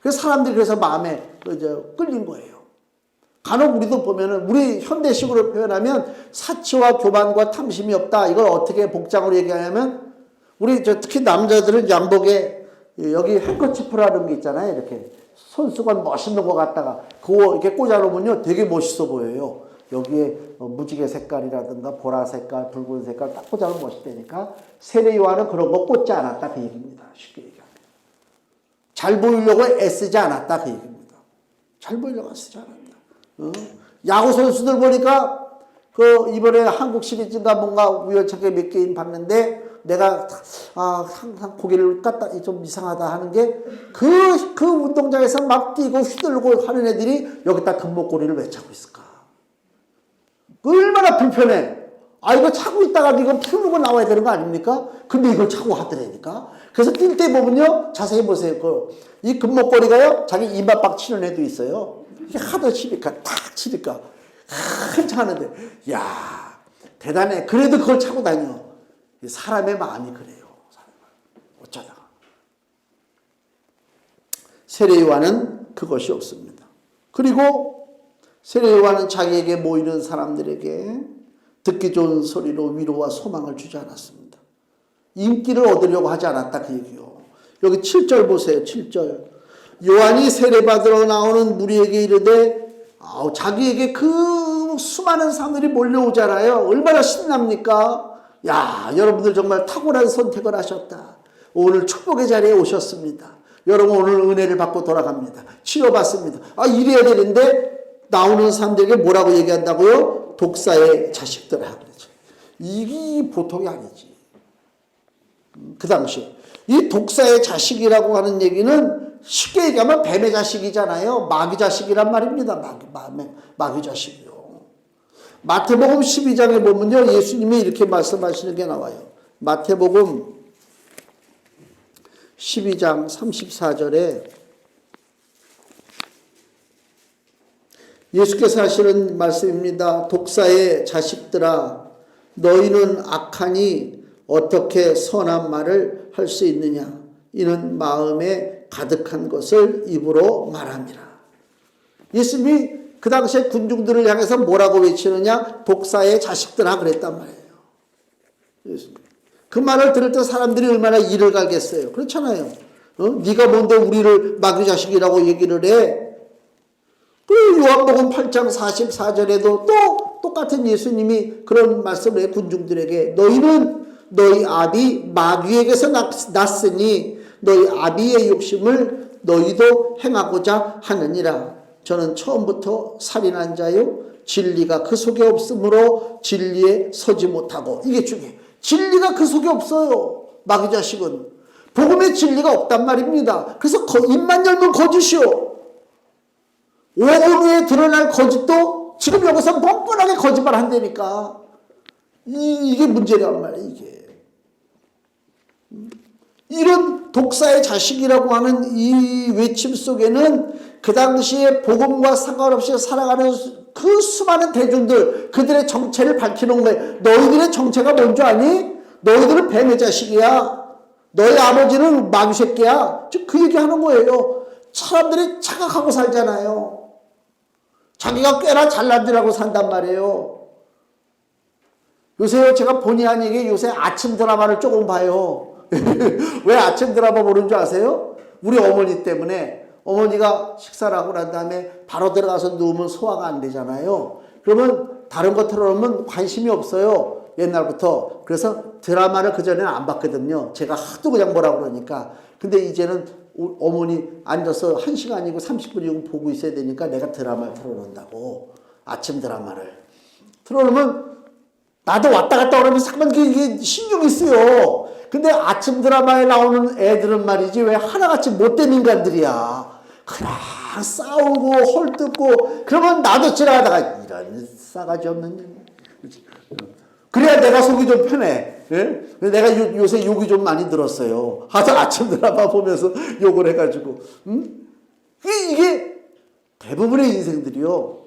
그래서 사람들이 그래서 마음에 끌린 거예요. 간혹 우리도 보면은 우리 현대식으로 표현하면 사치와 교만과 탐심이 없다. 이걸 어떻게 복장으로 얘기하냐면, 우리 특히 남자들은 양복에 여기 행커치프라는 게 있잖아요. 이렇게 손수건 멋있는 거 갖다가 그거 이렇게 꽂아놓으면요 되게 멋있어 보여요. 여기에 무지개 색깔이라든가 보라 색깔, 붉은 색깔 딱 꽂아놓으면 멋있다니까. 세례 요한은 그런 거 꽂지 않았다 그 얘기입니다. 쉽게 얘기하면. 잘 보이려고 애쓰지 않았다 그 얘기입니다. 잘 보이려고 애쓰지 않았다. 야구 선수들 보니까 이번에 한국 시리즈인가 뭔가 우연찮게 몇 게임 봤는데 내가 항상 고개를 깠다 좀 이상하다 하는 게 그 운동장에서 막 뛰고 휘둘고 하는 애들이 여기다 금목걸이를 왜 차고 있을까? 얼마나 불편해. 이거 차고 있다가 이거 풀고 나와야 되는 거 아닙니까? 근데 이걸 차고 하더라니까. 그래서 뛸 때 보면요, 자세히 보세요. 이 금목걸이가요, 자기 이마박 치는 애도 있어요. 이게 하도 치니까, 탁 치니까, 한참 하는데, 야 대단해. 그래도 그걸 차고 다녀. 사람의 마음이 그래요. 어쩌다가. 세례요한은 그것이 없습니다. 그리고 세례요한은 자기에게 모이는 사람들에게 듣기 좋은 소리로 위로와 소망을 주지 않았습니다. 인기를 얻으려고 하지 않았다 그 얘기요. 여기 7절 보세요. 7절. 요한이 세례받으러 나오는 무리에게 이르되 자기에게 그 수많은 사람들이 몰려오잖아요. 얼마나 신납니까? 야, 여러분들 정말 탁월한 선택을 하셨다. 오늘 축복의 자리에 오셨습니다. 여러분 오늘 은혜를 받고 돌아갑니다. 치료받습니다. 이래야 되는데 나오는 사람들에게 뭐라고 얘기한다고요? 독사의 자식들아. 그러죠. 이게 보통이 아니지. 그 당시에. 이 독사의 자식이라고 하는 얘기는 쉽게 얘기하면 뱀의 자식이잖아요. 마귀 자식이란 말입니다. 마귀 자식이요. 마태복음 12장에 보면요, 예수님이 이렇게 말씀하시는 게 나와요. 마태복음 12장 34절에 예수께서 하시는 말씀입니다. 독사의 자식들아, 너희는 악하니 어떻게 선한 말을 할 수 있느냐? 이는 마음에 가득한 것을 입으로 말함이라. 예수님이 그 당시에 군중들을 향해서 뭐라고 외치느냐? 독사의 자식들아 그랬단 말이에요. 그 말을 들을 때 사람들이 얼마나 이를 갈겠어요. 그렇잖아요. 네가 뭔데 우리를 마귀 자식이라고 얘기를 해? 그 요한복음 8장 44절에도 또 똑같은 예수님이 그런 말씀을 해 군중들에게 너희는 너희 아비 마귀에게서 났으니 너희 아비의 욕심을 너희도 행하고자 하느니라. 저는 처음부터 살인한 자요 진리가 그 속에 없으므로 진리에 서지 못하고. 이게 중요해. 진리가 그 속에 없어요. 마귀 자식은 복음의 진리가 없단 말입니다. 그래서 입만 열면 거짓이요. 5분 후에 드러날 거짓도 지금 여기서 뻔뻔하게 거짓말 한다니까. 이게 문제란 말이에요. 이게. 이런 독사의 자식이라고 하는 이 외침 속에는 그 당시에 복음과 상관없이 살아가는 그 수많은 대중들, 그들의 정체를 밝히는 거예요. 너희들의 정체가 뭔 줄 아니? 너희들은 뱀의 자식이야. 너희 아버지는 마귀 새끼야. 즉 그 얘기하는 거예요. 사람들이 착각하고 살잖아요. 자기가 꽤나 잘난 줄 알고 산단 말이에요. 요새 제가 본의 아니게 요새 아침 드라마를 조금 봐요. 왜 아침 드라마 보는 줄 아세요? 우리 어머니 때문에. 어머니가 식사를 하고 난 다음에 바로 들어가서 누우면 소화가 안 되잖아요. 그러면 다른 거 틀어놓으면 관심이 없어요. 옛날부터. 그래서 드라마를 그전에는 안 봤거든요. 제가 하도 그냥 뭐라 그러니까. 근데 이제는 어머니 앉아서 1시간이고 30분이고 보고 있어야 되니까 내가 드라마를 틀어놓는다고. 아침 드라마를. 틀어놓으면 나도 왔다 갔다 그러면 잠깐 이게 신경이 쓰여. 근데 아침 드라마에 나오는 애들은 말이지 왜 하나같이 못된 인간들이야. 그냥 싸우고 헐뜯고 그러면 나도 지나가다가 이런 싸가지 없는 년. 그래야 내가 속이 좀 편해. 예? 내가 요새 욕이 좀 많이 들었어요. 아침 드라마 보면서 욕을 해가지고. 이게 대부분의 인생들이요.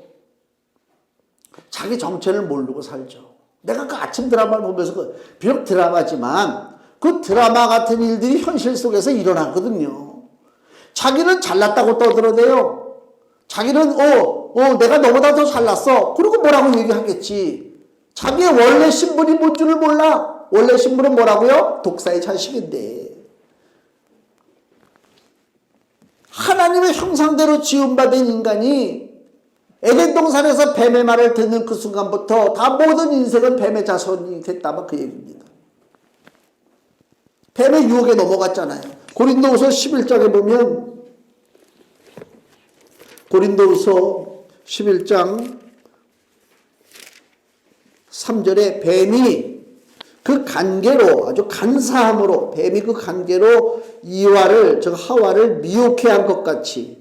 자기 정체를 모르고 살죠. 내가 그 아침 드라마를 보면서 비록 드라마지만 그 드라마 같은 일들이 현실 속에서 일어나거든요. 자기는 잘났다고 떠들어대요. 자기는 내가 너보다 더 잘났어. 그리고 뭐라고 얘기하겠지. 자기의 원래 신분이 뭔 줄을 몰라. 원래 신분은 뭐라고요? 독사의 자식인데. 하나님의 형상대로 지음받은 인간이 에덴 동산에서 뱀의 말을 듣는 그 순간부터 다 모든 인생은 뱀의 자손이 됐다. 그 얘기입니다. 뱀의 유혹에 넘어갔잖아요. 고린도후서 11장에 보면 고린도후서 11장 3절에 뱀이 그 간계로 아주 간사함으로 뱀이 그 간계로 이와를 즉 하와를 미혹해 한 것 같이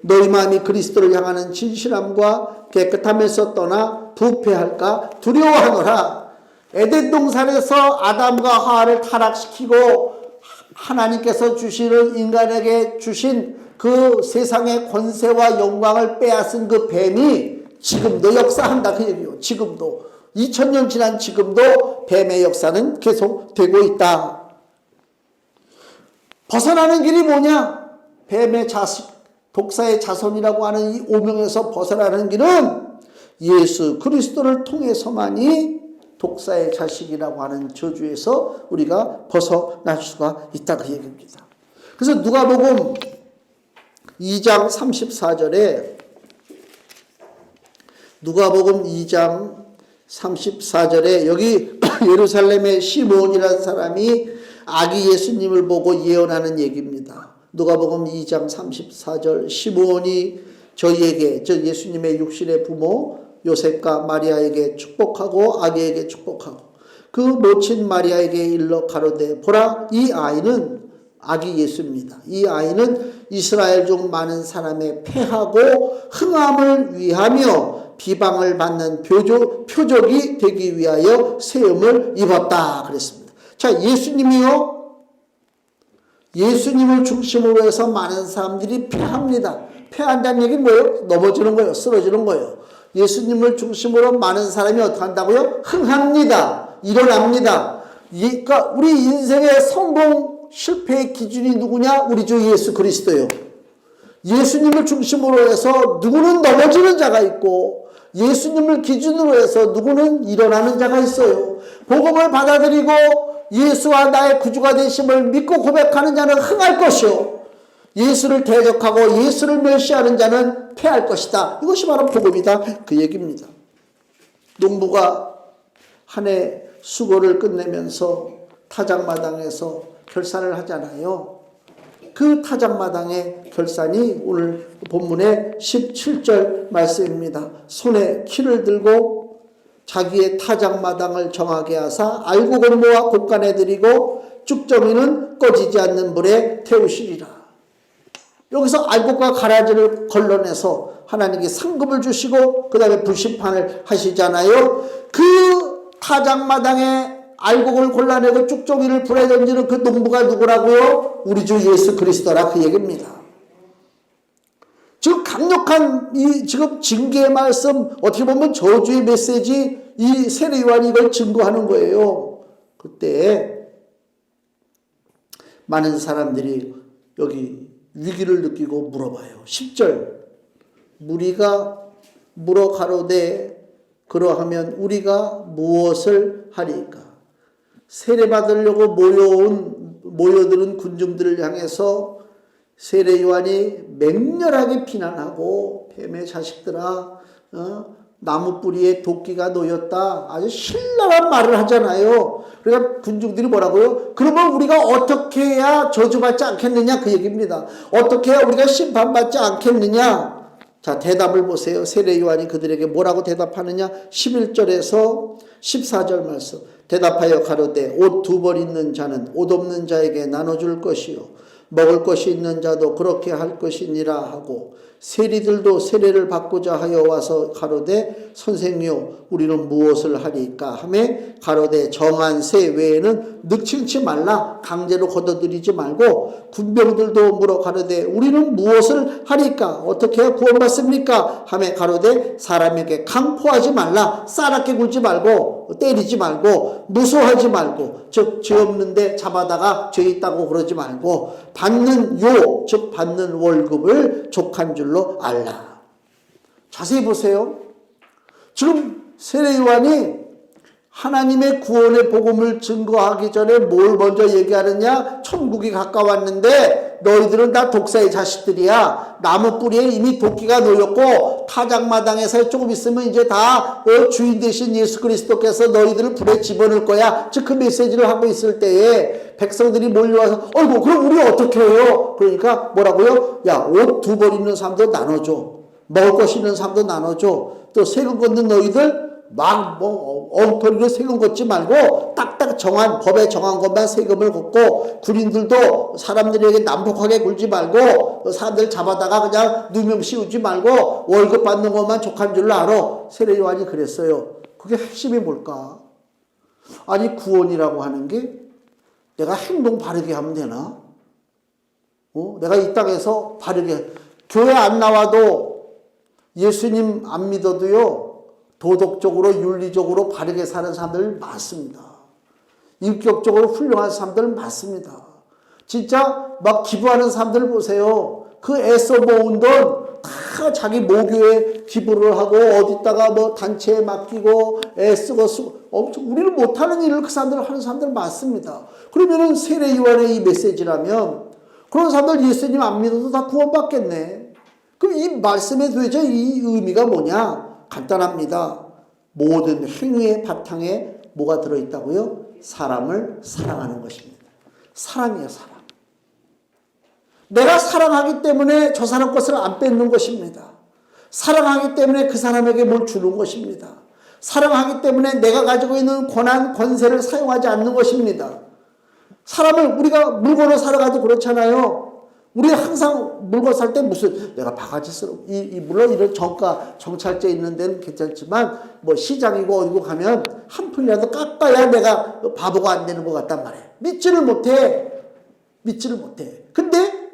너희 마음이 그리스도를 향하는 진실함과 깨끗함에서 떠나 부패할까 두려워하노라. 에덴 동산에서 아담과 하와를 타락시키고 하나님께서 주시는 인간에게 주신 그 세상의 권세와 영광을 빼앗은 그 뱀이 지금도 역사한다 그 얘기예요. 지금도 2000년 지난 지금도 뱀의 역사는 계속되고 있다. 벗어나는 길이 뭐냐? 뱀의 자식, 독사의 자손이라고 하는 이 오명에서 벗어나는 길은 예수 그리스도를 통해서만이 독사의 자식이라고 하는 저주에서 우리가 벗어날 수가 있다 그 얘기입니다. 그래서 누가복음 2장 34절에 누가복음 2장 34절에 여기 예루살렘의 시므온이라는 사람이 아기 예수님을 보고 예언하는 얘기입니다. 누가복음 2장 34절 시므온이 저희에게 저 예수님의 육신의 부모 요셉과 마리아에게 축복하고 아기에게 축복하고 그 모친 마리아에게 일러 가로되 보라 이 아이는 아기 예수입니다. 이 아이는 이스라엘 중 많은 사람의 패하고 흥함을 위하며 비방을 받는 표적이 되기 위하여 세움을 입었다 그랬습니다. 자, 예수님을 중심으로 해서 많은 사람들이 패합니다. 패한다는 얘기는 뭐예요? 넘어지는 거예요. 쓰러지는 거예요. 예수님을 중심으로 많은 사람이 어떻게 한다고요? 흥합니다. 일어납니다. 그러니까 우리 인생의 성공 실패의 기준이 누구냐? 우리 주 예수 그리스도예요. 예수님을 중심으로 해서 누구는 넘어지는 자가 있고 예수님을 기준으로 해서 누구는 일어나는 자가 있어요. 복음을 받아들이고 예수와 나의 구주가 되심을 믿고 고백하는 자는 흥할 것이요 예수를 대적하고 예수를 멸시하는 자는 패할 것이다. 이것이 바로 복음이다 그 얘기입니다. 농부가 한 해 수고를 끝내면서 타작마당에서 결산을 하잖아요. 그 타작마당의 결산이 오늘 본문의 17절 말씀입니다. 손에 키를 들고 자기의 타작마당을 정하게 하사 알곡 모아 곡간에 들이고 쭉정이는 꺼지지 않는 불에 태우시리라. 여기서 알곡과 가라지를 걸러내서 하나님께 상급을 주시고 그 다음에 불심판을 하시잖아요. 그 타작마당에 알곡을 골라내고 쭉정이를 불에 던지는 그 농부가 누구라고요? 우리 주 예수 그리스도라 그 얘기입니다. 지금 강력한 이 지금 징계의 말씀 어떻게 보면 저주의 메시지 이 세례 요한이 이걸 증거하는 거예요. 그때 많은 사람들이 여기 위기를 느끼고 물어봐요. 10절 무리가 물어 가로되 그러하면 우리가 무엇을 하리까? 세례받으려고 모여드는 군중들을 향해서 세례 요한이 맹렬하게 비난하고 뱀의 자식들아 나무 뿌리에 도끼가 놓였다 아주 신랄한 말을 하잖아요. 그러니까 군중들이 뭐라고요? 그러면 우리가 어떻게 해야 저주받지 않겠느냐 그 얘기입니다. 어떻게 해야 우리가 심판받지 않겠느냐. 자, 대답을 보세요. 세례 요한이 그들에게 뭐라고 대답하느냐. 11절에서 14절 말씀. 대답하여 가로되 옷 두 벌 있는 자는 옷 없는 자에게 나눠줄 것이요 먹을 것이 있는 자도 그렇게 할 것이니라 하고 세리들도 세례를 받고자 하여 와서 가로되 선생이요 우리는 무엇을 하리까 하매 가로되 정한 새 외에는 늑칭치 말라. 강제로 걷어들이지 말고 군병들도 물어 가로되 우리는 무엇을 하리까? 어떻게 해야 구원받습니까? 하매 가로되 사람에게 강포하지 말라. 싸납게 굴지 말고 때리지 말고 무소하지 말고 즉 죄 없는데 잡아다가 죄 있다고 그러지 말고 받는 즉 받는 월급을 족한 줄로 알라. 자세히 보세요. 지금 세례 요한이 하나님의 구원의 복음을 증거하기 전에 뭘 먼저 얘기하느냐? 천국이 가까웠는데 너희들은 다 독사의 자식들이야. 나무 뿌리에 이미 도끼가 놓였고 타작마당에서 조금 있으면 이제 다 주인 되신 예수 그리스도께서 너희들을 불에 집어넣을 거야. 즉 그 메시지를 하고 있을 때에 백성들이 몰려와서 어이구 그럼 우리 어떻게 해요? 그러니까 뭐라고요? 야, 옷 두 벌 입는 사람도 나눠줘. 먹을 것이 있는 사람도 나눠줘. 또 세금 걷는 너희들 막 엉터리로 세금 걷지 말고 딱딱 정한 법에 정한 것만 세금을 걷고 군인들도 사람들에게 난폭하게 굴지 말고 사람들 잡아다가 그냥 누명 씌우지 말고 월급 받는 것만 족한 줄로 알아. 세례 요한이 그랬어요. 그게 핵심이 뭘까? 아니 구원이라고 하는 게 내가 행동 바르게 하면 되나? 내가 이 땅에서 바르게 교회 안 나와도 예수님 안 믿어도요 도덕적으로 윤리적으로 바르게 사는 사람들 많습니다. 인격적으로 훌륭한 사람들 많습니다. 진짜 막 기부하는 사람들 보세요. 그 애써 모은 돈 다 자기 모교에 기부를 하고 어디다가 뭐 단체에 맡기고 애쓰고 쓰고 엄청 우리는 못하는 일을 그 사람들 하는 사람들 많습니다. 그러면은 세례 요한의 이 메시지라면 그런 사람들 예수님 안 믿어도 다 구원받겠네. 그럼 이 말씀의 도대체 이 의미가 뭐냐? 간단합니다. 모든 행위의 바탕에 뭐가 들어있다고요? 사람을 사랑하는 것입니다. 사랑이에요, 사랑. 내가 사랑하기 때문에 저 사람 것을 안 뺏는 것입니다. 사랑하기 때문에 그 사람에게 뭘 주는 것입니다. 사랑하기 때문에 내가 가지고 있는 권한, 권세를 사용하지 않는 것입니다. 사람을 우리가 물건을 사러 가도 그렇잖아요. 우리 항상 물건 살 때 무슨 내가 바가지스러워. 물론 이런 정찰제 있는 데는 괜찮지만 뭐 시장이고 어디고 가면 한 푼이라도 깎아야 내가 바보가 안 되는 것 같단 말이에요. 믿지를 못해. 근데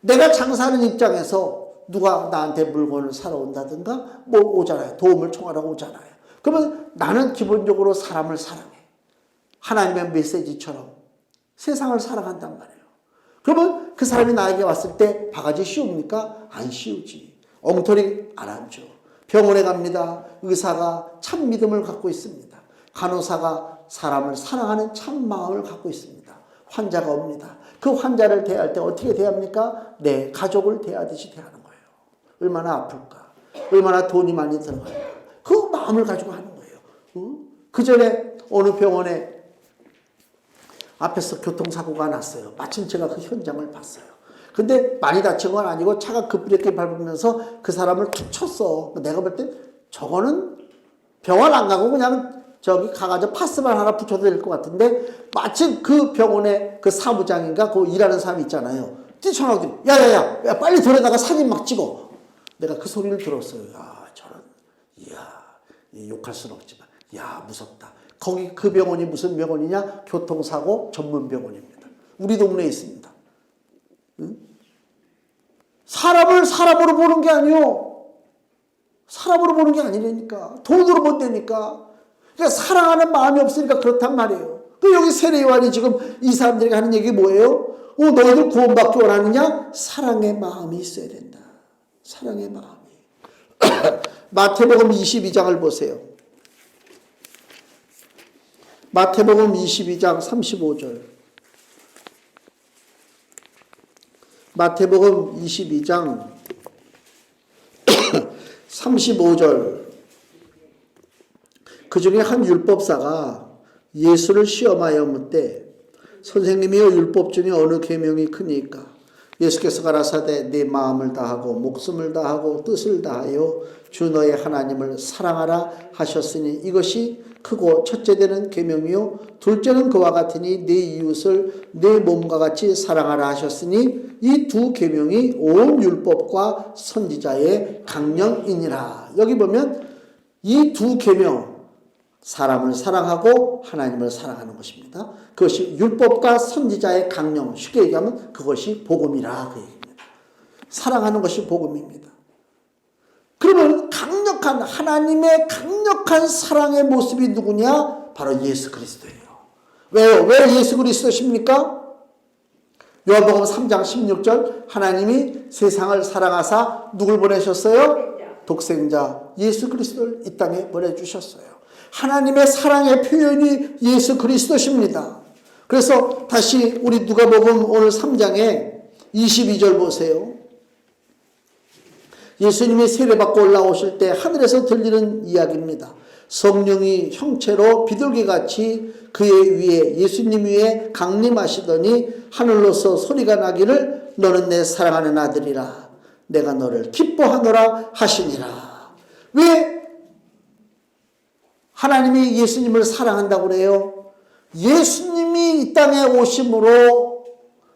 내가 장사하는 입장에서 누가 나한테 물건을 사러 온다든가 뭐 오잖아요. 도움을 청하러 오잖아요. 그러면 나는 기본적으로 사람을 사랑해. 하나님의 메시지처럼 세상을 사랑한단 말이에요. 그러면 그 사람이 나에게 왔을 때 바가지 씌웁니까? 안 씌우지. 엉터리 안 하죠. 병원에 갑니다. 의사가 참 믿음을 갖고 있습니다. 간호사가 사람을 사랑하는 참 마음을 갖고 있습니다. 환자가 옵니다. 그 환자를 대할 때 어떻게 대합니까? 내 가족을 대하듯이 대하는 거예요. 얼마나 아플까? 얼마나 돈이 많이 들어갈까? 그 마음을 가지고 하는 거예요. 그 전에 어느 병원에 앞에서 교통사고가 났어요. 마침 제가 그 현장을 봤어요. 근데 많이 다친 건 아니고 차가 급브레이크 밟으면서 그 사람을 툭 쳤어. 내가 볼 때 저거는 병원 안 가고 그냥 저기 가가지고 파스만 하나 붙여도 될 것 같은데 마침 그 병원에 그 사무장인가 그 일하는 사람이 있잖아요. 뛰쳐나오더니 야야야 빨리 들어다가 사진 막 찍어. 내가 그 소리를 들었어요. 야 저런 욕할 수는 없지만 야 무섭다. 거기 그 병원이 무슨 병원이냐? 교통사고 전문 병원입니다. 우리 동네에 있습니다. 응? 사람을 사람으로 보는 게 아니요. 사람으로 보는 게 아니라니까. 돈으로 본다니까. 그러니까 사랑하는 마음이 없으니까 그렇단 말이에요. 그 여기 세례 요한이 지금 이 사람들에게 하는 얘기 뭐예요? 너희들 구원받기 원하느냐? 사랑의 마음이 있어야 된다. 사랑의 마음이. 마태복음 22장을 보세요. 마태복음 22장 35절. 마태복음 22장 35절. 그 중에 한 율법사가 예수를 시험하여 묻되 선생님이여 율법 중에 어느 계명이 크니까? 예수께서 가라사대 네 마음을 다하고 목숨을 다하고 뜻을 다하여 주 너의 하나님을 사랑하라 하셨으니 이것이 크고 첫째 되는 계명이요 둘째는 그와 같으니 네 이웃을 네 몸과 같이 사랑하라 하셨으니 이 두 계명이 온 율법과 선지자의 강령이니라. 여기 보면 이 두 계명 사람을 사랑하고 하나님을 사랑하는 것입니다. 그것이 율법과 선지자의 강령, 쉽게 얘기하면 그것이 복음이라 그 얘기입니다. 사랑하는 것이 복음입니다. 그러면 강력한 하나님의 강력한 사랑의 모습이 누구냐? 바로 예수 그리스도예요. 왜요? 왜 예수 그리스도십니까? 요한복음 3장 16절 하나님이 세상을 사랑하사 누굴 보내셨어요? 독생자 예수 그리스도를 이 땅에 보내주셨어요. 하나님의 사랑의 표현이 예수 그리스도십니다. 그래서 다시 우리 누가복음 오늘 3장에 22절 보세요. 예수님이 세례받고 올라오실 때 하늘에서 들리는 이야기입니다. 성령이 형체로 비둘기같이 그의 위에 예수님 위에 강림하시더니 하늘로서 소리가 나기를 너는 내 사랑하는 아들이라 내가 너를 기뻐하노라 하시니라. 왜 하나님이 예수님을 사랑한다고 그래요? 예수님이 이 땅에 오심으로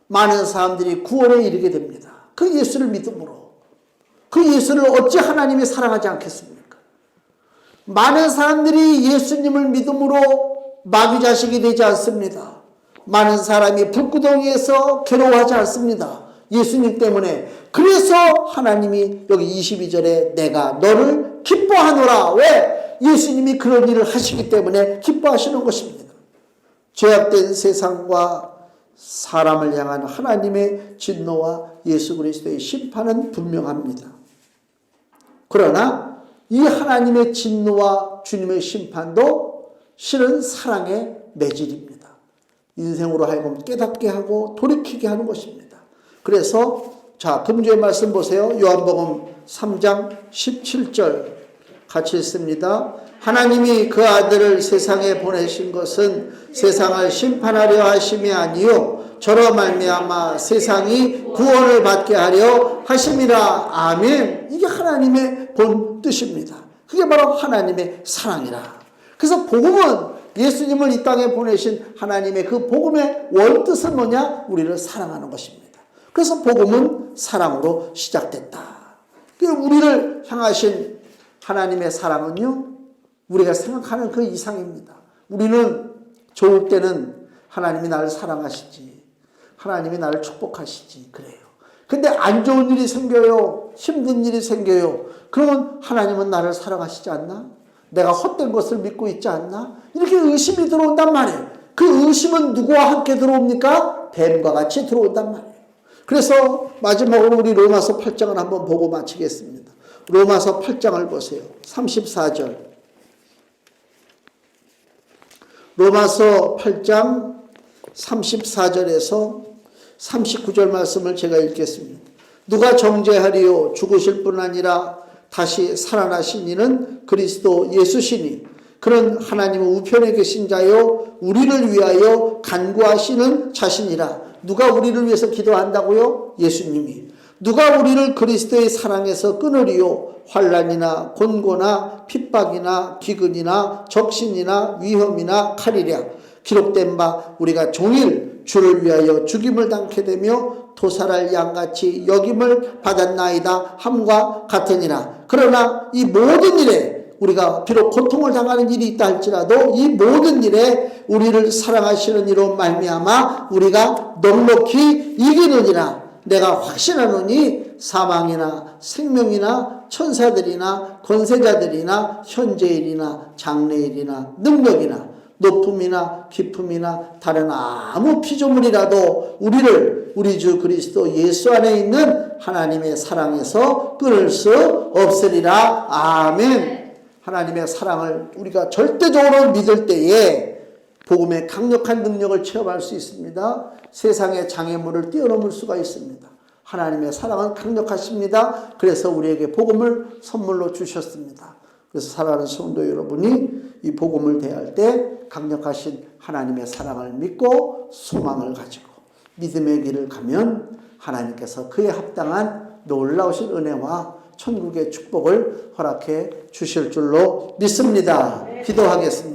많은 사람들이 구원에 이르게 됩니다. 그 예수를 믿음으로. 그 예수를 어찌 하나님이 사랑하지 않겠습니까? 많은 사람들이 예수님을 믿음으로 마귀 자식이 되지 않습니다. 많은 사람이 불구덩이에서 괴로워하지 않습니다. 예수님 때문에. 그래서 하나님이 여기 22절에 내가 너를 기뻐하노라. 왜? 예수님이 그런 일을 하시기 때문에 기뻐하시는 것입니다. 죄악된 세상과 사람을 향한 하나님의 진노와 예수 그리스도의 심판은 분명합니다. 그러나 이 하나님의 진노와 주님의 심판도 실은 사랑의 매질입니다. 인생으로 하여금 깨닫게 하고 돌이키게 하는 것입니다. 그래서 자, 금주의 말씀 보세요. 요한복음 3장 17절 같이 읽습니다. 하나님이 그 아들을 세상에 보내신 것은 세상을 심판하려 하심이 아니요 저로 말미암아 세상이 구원을 받게 하려 하심이라. 아멘. 이게 하나님의 본 뜻입니다. 그게 바로 하나님의 사랑이라. 그래서 복음은 예수님을 이 땅에 보내신 하나님의 그 복음의 원뜻은 뭐냐? 우리를 사랑하는 것입니다. 그래서 복음은 사랑으로 시작됐다. 우리를 향하신 하나님의 사랑은요, 우리가 생각하는 그 이상입니다. 우리는 좋을 때는 하나님이 나를 사랑하시지, 하나님이 나를 축복하시지, 그래요. 근데 안 좋은 일이 생겨요. 힘든 일이 생겨요. 그러면 하나님은 나를 사랑하시지 않나? 내가 헛된 것을 믿고 있지 않나? 이렇게 의심이 들어온단 말이에요. 그 의심은 누구와 함께 들어옵니까? 뱀과 같이 들어온단 말이에요. 그래서 마지막으로 우리 로마서 8장을 한번 보고 마치겠습니다. 로마서 8장을 보세요. 34절. 로마서 8장 34절에서 39절 말씀을 제가 읽겠습니다. 누가 정죄하리요? 죽으실 뿐 아니라 다시 살아나신 이는 그리스도 예수시니 그는 하나님의 우편에 계신 자요 우리를 위하여 간구하시는 자신이라. 누가 우리를 위해서 기도한다고요? 예수님이. 누가 우리를 그리스도의 사랑에서 끊으리요? 환난이나 곤고나 핍박이나 기근이나 적신이나 위험이나 칼이랴. 기록된 바 우리가 종일 주를 위하여 죽임을 당케 되며 도살할 양같이 여김을 받았나이다 함과 같으니라. 그러나 이 모든 일에 우리가 비록 고통을 당하는 일이 있다 할지라도 이 모든 일에 우리를 사랑하시는 이로 말미암아 우리가 넉넉히 이기느니라. 내가 확신하노니 사망이나 생명이나 천사들이나 권세자들이나 현재일이나 장래일이나 능력이나 높음이나 깊음이나 다른 아무 피조물이라도 우리를 우리 주 그리스도 예수 안에 있는 하나님의 사랑에서 끊을 수 없으리라. 아멘. 하나님의 사랑을 우리가 절대적으로 믿을 때에 복음의 강력한 능력을 체험할 수 있습니다. 세상의 장애물을 뛰어넘을 수가 있습니다. 하나님의 사랑은 강력하십니다. 그래서 우리에게 복음을 선물로 주셨습니다. 그래서 사랑하는 성도 여러분이 이 복음을 대할 때 강력하신 하나님의 사랑을 믿고 소망을 가지고 믿음의 길을 가면 하나님께서 그에 합당한 놀라우신 은혜와 천국의 축복을 허락해 주실 줄로 믿습니다. 기도하겠습니다.